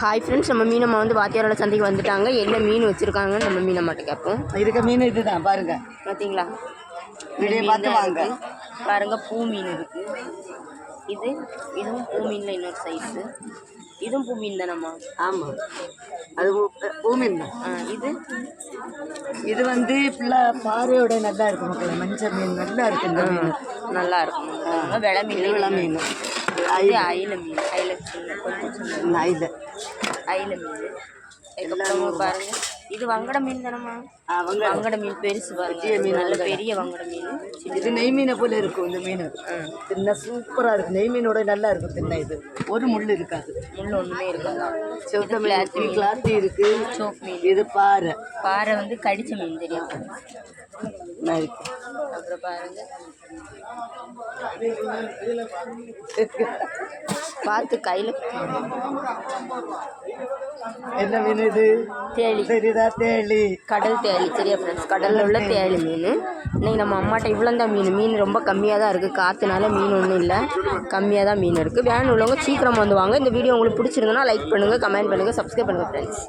Hi friends, நம்ம மீனம்மா வந்து வாத்தியாரோட சந்தைக்கு வந்துட்டாங்க. என்ன மீன் வச்சுருக்காங்கன்னு நம்ம மீனம்மாட்ட கேட்போம். இருக்க மீன் இதுதான் பாருங்க, பார்த்தீங்களா? வீடியோ பார்த்து வாங்க. பாருங்கள், பூ மீன் இருக்குது. இதுவும் பூ மீனில் இன்னொரு சைஸு. இதுவும் பூ மீன் தானம்மா? ஆமாம், அது பூ மீன் தான். இது வந்து ஃபுல்லாக பாறையோட நல்லா இருக்கும் மக்கள். மஞ்சள் மீன் நல்லா இருக்கு. இந்த மீன் நல்லா இருக்கும். வெளை மீன், வெளை மீன், அயில மீன், அயில கொஞ்சம் அயில மீன். அதுக்கப்புறமா பாருங்க, இது வங்கட மீன் தானம்மா? வங்கட மீன் பெருசு பாருங்க, நல்ல பெரிய வங்கட மீன். இது நெய் மீனை போல இருக்கும். இந்த மீன் தின்ன சூப்பராக இருக்கும். நெய் மீனோட நல்லா இருக்கும் தின்ன. இது ஒரு முள் இருக்காது, முள் ஒன்றுமே இருக்காது. செவத்த மீன், கிளாத்தி இருக்கு. சோப் மீன். இது பாறை. பாறை வந்து கடிச்ச மீன் தெரியும். அப்புறம் பாருங்க, பார்த்து கையில் என்ன மீன் இது? தேளி. தெரியுதா? தேளி, கடல் தேளி. சரியா ஃப்ரெண்ட்ஸ், கடலில் உள்ள தேளி மீன். இன்னைக்கு நம்ம அம்மாட்ட இவ்வளோ தான் மீன் ரொம்ப கம்மியாக தான் இருக்குது. காற்றுனால மீன் ஒன்றும் இல்லை, கம்மியாக தான் மீன் இருக்குது. வேணும் உள்ளவங்க சீக்கிரம் வந்து வாங்க. இந்த வீடியோ உங்களுக்கு பிடிச்சிருந்தனா லைக் பண்ணுங்கள், கமெண்ட் பண்ணுங்கள், சப்ஸ்கிரைப் பண்ணுங்கள் ஃப்ரெண்ட்ஸ்.